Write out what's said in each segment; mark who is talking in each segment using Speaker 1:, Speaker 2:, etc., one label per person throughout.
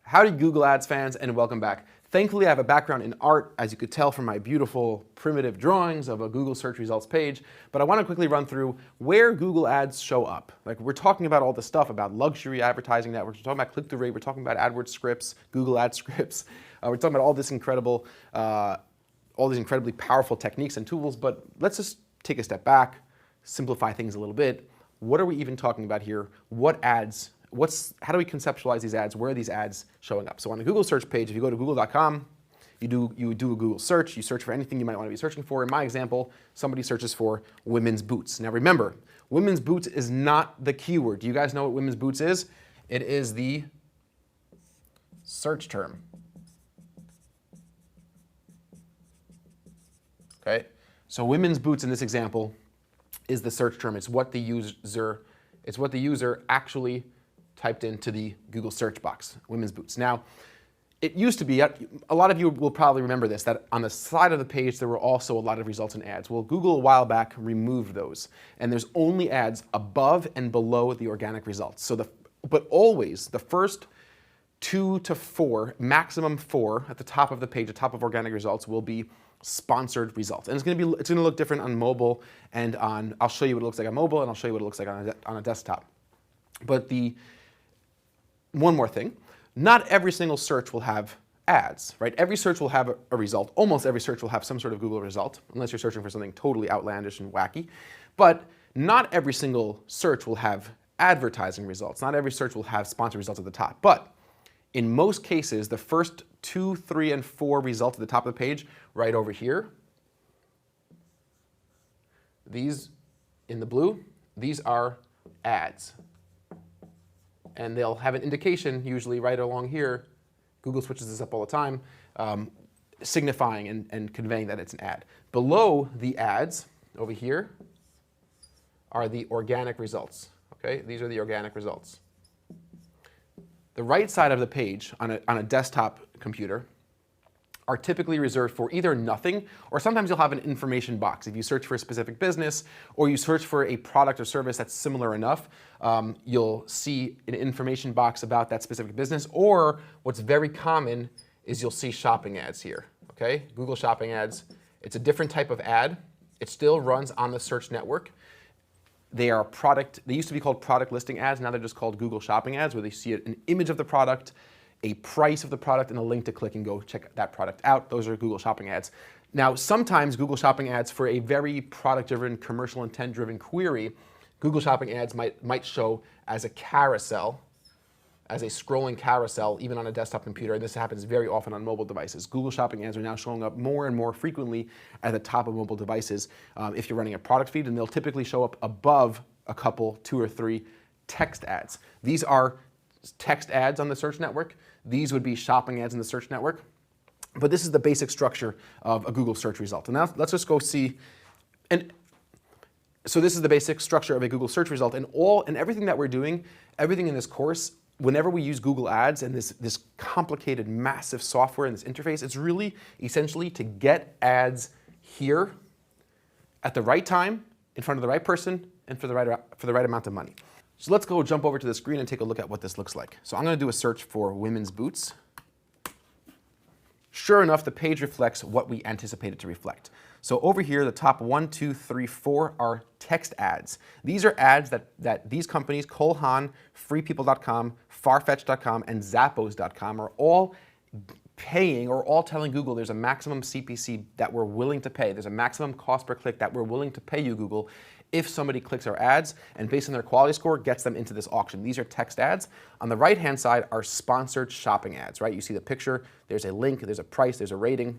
Speaker 1: Howdy Google Ads fans, and welcome back. Thankfully I have a background in art, as you could tell from my beautiful primitive drawings of a Google search results page, but I want to quickly run through where Google Ads show up. Like, we're talking about all the stuff about luxury advertising networks, we're talking about click-through rate, we're talking about AdWords scripts, Google Ads scripts, we're talking about all this incredible, all these incredibly powerful techniques and tools, but let's just take a step back, simplify things a little bit. What are we even talking about here? What ads? How do we conceptualize these ads? Where are these ads showing up? So on the Google search page, if you go to google.com, you do a Google search, you search for anything you might want to be searching for. In my example, somebody searches for women's boots. Now remember, women's boots is not the keyword. Do you guys know what women's boots is? It is the search term. Okay, so women's boots in this example is the search term. It's what the user actually typed into the Google search box, women's boots. Now, it used to be, a lot of you will probably remember this, that on the side of the page there were also a lot of results and ads. Well, Google a while back removed those, and there's only ads above and below the organic results. So but always the first 2 to 4, maximum 4 at the top of the page, the top of organic results, will be sponsored results. And it's going to look different on mobile and on, I'll show you what it looks like on mobile, and I'll show you what it looks like on a desktop. But one more thing, not every single search will have ads, right? Every search will have a result. Almost every search will have some sort of Google result, unless you're searching for something totally outlandish and wacky. But not every single search will have advertising results. Not every search will have sponsored results at the top. But in most cases, the first 2, 3, and 4 results at the top of the page, right over here, these in the blue, these are ads. And they'll have an indication, usually right along here, Google switches this up all the time, signifying and conveying that it's an ad. Below the ads, over here, are the organic results. Okay, these are the organic results. The right side of the page on a desktop computer are typically reserved for either nothing, or sometimes you'll have an information box. If you search for a specific business, or you search for a product or service that's similar enough, you'll see an information box about that specific business, or what's very common is you'll see shopping ads here. Okay, Google shopping ads. It's a different type of ad. It still runs on the search network. They used to be called product listing ads, now they're just called Google shopping ads, where they see an image of the product, a price of the product, and a link to click and go check that product out. Those are Google shopping ads. Now, sometimes Google shopping ads, for a very product-driven, commercial intent-driven query, Google shopping ads might show as a carousel, as a scrolling carousel, even on a desktop computer. And this happens very often on mobile devices. Google shopping ads are now showing up more and more frequently at the top of mobile devices if you're running a product feed, and they'll typically show up above a couple, 2 or 3 text ads. These are text ads on the search network. These would be shopping ads in the search network. But this is the basic structure of a Google search result. And now let's just go see. And so this is the basic structure of a Google search result. And everything that we're doing, everything in this course, whenever we use Google Ads and this complicated, massive software and this interface, it's really essentially to get ads here at the right time, in front of the right person, and for the right amount of money. So let's go jump over to the screen and take a look at what this looks like. So I'm going to do a search for women's boots. Sure enough, the page reflects what we anticipated to reflect. So over here, the top 1, 2, 3, 4 are text ads. These are ads that these companies, Cole Haan, freepeople.com, farfetch.com, and zappos.com, are all paying, or all telling Google there's a maximum CPC that we're willing to pay. There's a maximum cost per click that we're willing to pay you, Google, if somebody clicks our ads and based on their quality score gets them into this auction. These are text ads. On the right-hand side are sponsored shopping ads, right? You see the picture, there's a link, there's a price, there's a rating.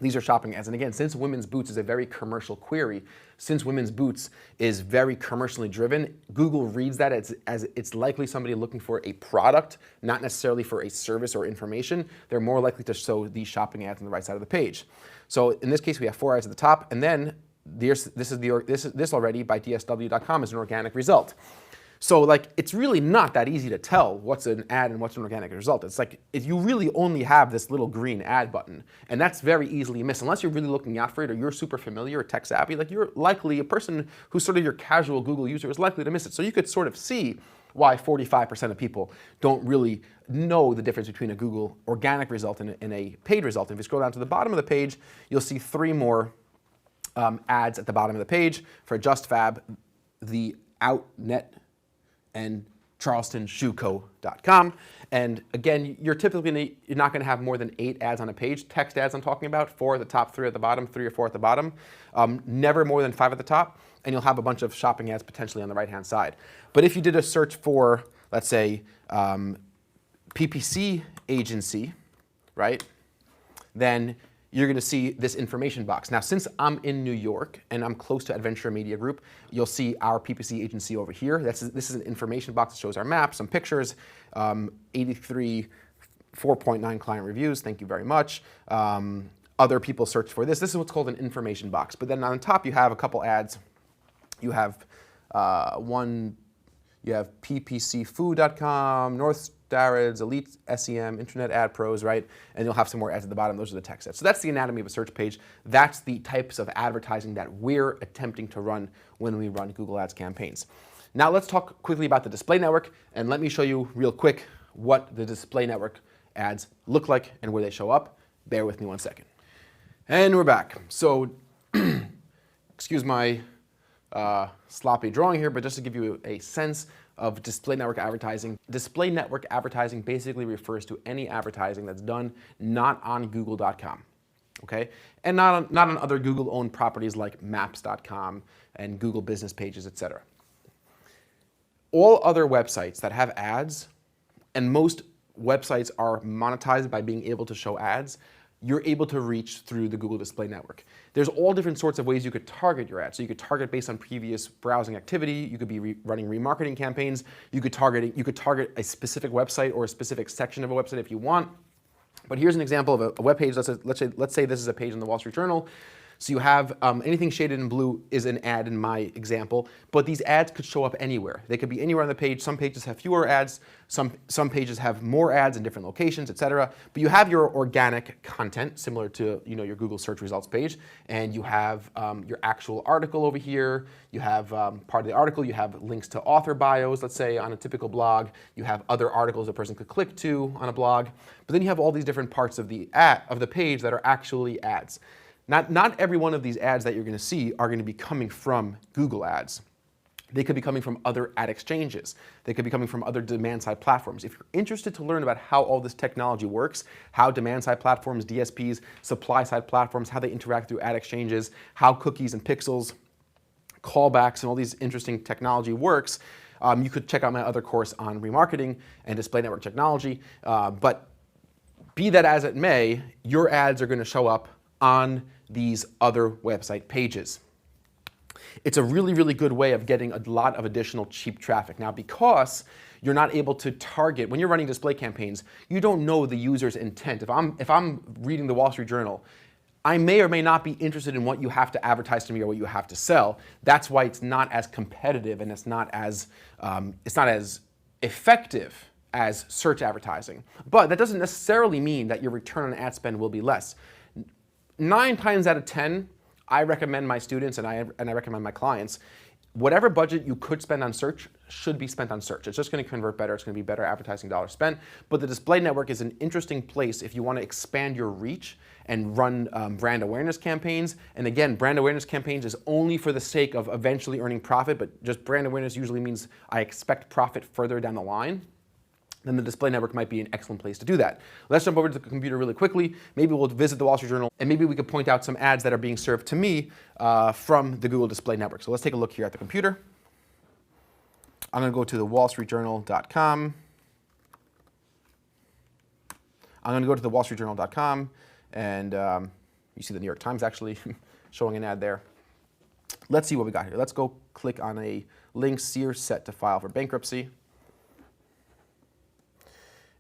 Speaker 1: These are shopping ads. And again, since women's boots is a very commercial query, since women's boots is very commercially driven, Google reads that as it's likely somebody looking for a product, not necessarily for a service or information. They're more likely to show these shopping ads on the right side of the page. So in this case, we have 4 ads at the top, and then this already by DSW.com is an organic result. So like, it's really not that easy to tell what's an ad and what's an organic result. It's like, if you really only have this little green ad button, and that's very easily missed, unless you're really looking out for it or you're super familiar or tech savvy, like you're likely, a person who's sort of your casual Google user is likely to miss it. So you could sort of see why 45% of people don't really know the difference between a Google organic result and a paid result. If you scroll down to the bottom of the page, you'll see 3 more ads at the bottom of the page for JustFab, the Outnet, and CharlestonShoeCo.com. And again, you're not going to have more than 8 ads on a page. Text ads I'm talking about, 4 at the top, 3 at the bottom, 3 or 4 at the bottom. Never more than 5 at the top, and you'll have a bunch of shopping ads potentially on the right-hand side. But if you did a search for, let's say, PPC agency, right, then you're going to see this information box. Now, since I'm in New York and I'm close to Adventure Media Group, you'll see our PPC agency over here. This is an information box that shows our map, some pictures, 83 4.9 client reviews. Thank you very much. Other people search for this. This is what's called an information box. But then on top, you have a couple ads. You have you have ppcfood.com, North Starreds, Elite SEM, Internet Ad Pros, right? And you'll have some more ads at the bottom. Those are the text ads. So that's the anatomy of a search page. That's the types of advertising that we're attempting to run when we run Google Ads campaigns. Now let's talk quickly about the display network, and let me show you real quick what the display network ads look like and where they show up. Bear with me one second. And we're back. So excuse my sloppy drawing here, but just to give you a sense of display network advertising. Display network advertising basically refers to any advertising that's done not on Google.com, okay? And not on other Google-owned properties like Maps.com and Google Business Pages, etc. All other websites that have ads, and most websites are monetized by being able to show ads, you're able to reach through the Google Display Network. There's all different sorts of ways you could target your ads. So you could target based on previous browsing activity. You could be running remarketing campaigns. You could target a specific website or a specific section of a website if you want. But here's an example of a web page. Let's say this is a page in the Wall Street Journal. So you have anything shaded in blue is an ad in my example, but these ads could show up anywhere. They could be anywhere on the page. Some pages have fewer ads, some pages have more ads in different locations, etc. But you have your organic content, similar to your Google search results page, and you have your actual article over here. You have part of the article, you have links to author bios, let's say on a typical blog. You have other articles a person could click to on a blog. But then you have all these different parts of the page that are actually ads. Not every one of these ads that you're going to see are going to be coming from Google Ads. They could be coming from other ad exchanges. They could be coming from other demand-side platforms. If you're interested to learn about how all this technology works, how demand-side platforms, DSPs, supply-side platforms, how they interact through ad exchanges, how cookies and pixels, callbacks, and all these interesting technology works, you could check out my other course on remarketing and display network technology. But be that as it may, your ads are going to show up on these other website pages. It's a really, really good way of getting a lot of additional cheap traffic. Now, because you're not able to target, when you're running display campaigns, you don't know the user's intent. If I'm reading the Wall Street Journal, I may or may not be interested in what you have to advertise to me or what you have to sell. That's why it's not as competitive and it's not as effective as search advertising. But that doesn't necessarily mean that your return on ad spend will be less. 9 times out of 10, I recommend my students and I recommend my clients, whatever budget you could spend on search should be spent on search. It's just going to convert better. It's going to be better advertising dollars spent. But the display network is an interesting place if you want to expand your reach and run brand awareness campaigns. And again, brand awareness campaigns is only for the sake of eventually earning profit, but just brand awareness usually means I expect profit further down the line. Then the display network might be an excellent place to do that. Let's jump over to the computer really quickly. Maybe we'll visit the Wall Street Journal, and maybe we could point out some ads that are being served to me from the Google Display Network. So let's take a look here at the computer. I'm going to go to the wallstreetjournal.com. I'm going to go to the wallstreetjournal.com, and you see the New York Times actually showing an ad there. Let's see what we got here. Let's go click on a link, Sears set to file for bankruptcy.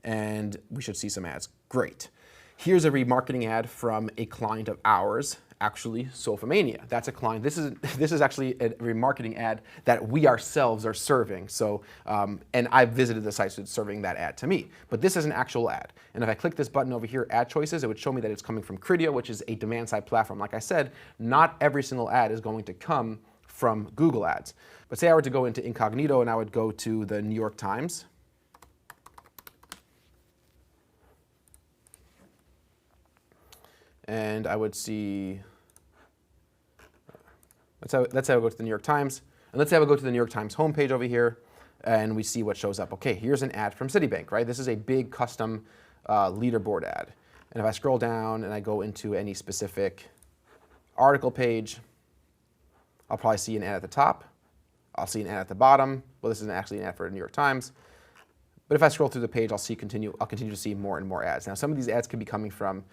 Speaker 1: And we should see some ads. Great. Here's a remarketing ad from a client of ours, actually Sofamania. That's a client. This is actually a remarketing ad that we ourselves are serving. So, and I visited the site, so it's serving that ad to me. But this is an actual ad. And if I click this button over here, Ad Choices, it would show me that it's coming from Criteo, which is a demand-side platform. Like I said, not every single ad is going to come from Google Ads. But say I were to go into incognito and I would go to the New York Times. And I would see, let's say I go to the New York Times, and let's say I would go to the New York Times homepage over here, and we see what shows up. Okay, here's an ad from Citibank, right? This is a big custom leaderboard ad. And if I scroll down and I go into any specific article page, I'll probably see an ad at the top. I'll see an ad at the bottom. Well, this isn't actually an ad for the New York Times. But if I scroll through the page, I'll continue to see more and more ads. Now, some of these ads could be coming from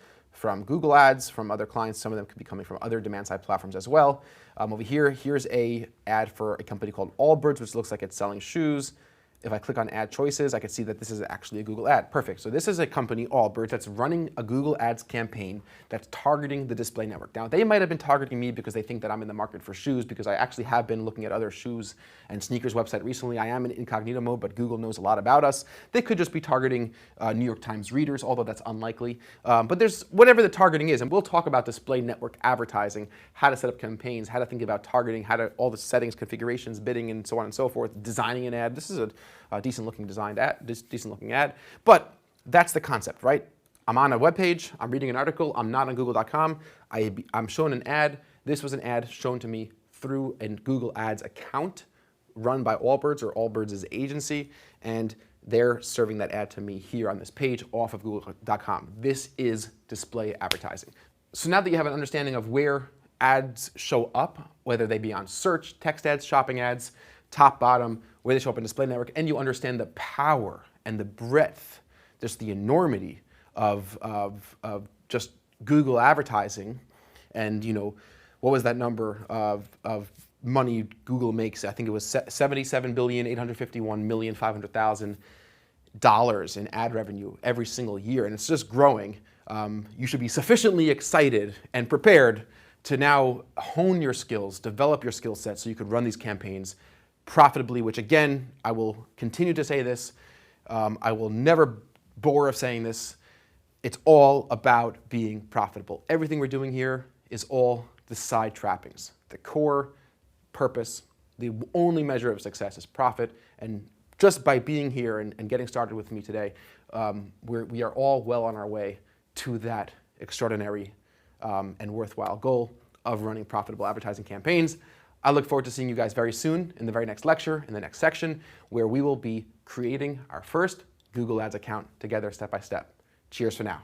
Speaker 1: Google Ads, from other clients. Some of them could be coming from other demand-side platforms as well. Over here, here's a ad for a company called Allbirds, which looks like it's selling shoes. If I click on Ad Choices, I can see that this is actually a Google ad. Perfect. So this is a company, Allbirds, that's running a Google Ads campaign that's targeting the display network. Now, they might have been targeting me because they think that I'm in the market for shoes, because I actually have been looking at other shoes and sneakers website recently. I am in incognito mode, but Google knows a lot about us. They could just be targeting New York Times readers, although that's unlikely. But there's whatever the targeting is, and we'll talk about display network advertising, how to set up campaigns, how to think about targeting, all the settings, configurations, bidding, and so on and so forth, designing an ad. This is a decent looking ad, but that's the concept, right? I'm on a web page, I'm reading an article, I'm not on google.com, I'm shown an ad. This was an ad shown to me through a Google Ads account run by Allbirds, or Allbirds' agency, and they're serving that ad to me here on this page off of google.com. This is display advertising. So now that you have an understanding of where ads show up, whether they be on search, text ads, shopping ads, top, bottom, where they show up in display network, and you understand the power and the breadth, just the enormity of just Google advertising, and what was that number of money Google makes? I think it was $77,851,500,000 in ad revenue every single year, and it's just growing. You should be sufficiently excited and prepared to now hone your skills, develop your skill set, so you could run these campaigns profitably, which again, I will continue to say this. I will never bore of saying this. It's all about being profitable. Everything we're doing here is all the side trappings. The core purpose, the only measure of success is profit. And just by being here and getting started with me today, we are all well on our way to that extraordinary and worthwhile goal of running profitable advertising campaigns. I look forward to seeing you guys very soon in the very next lecture, in the next section, where we will be creating our first Google Ads account together step by step. Cheers for now.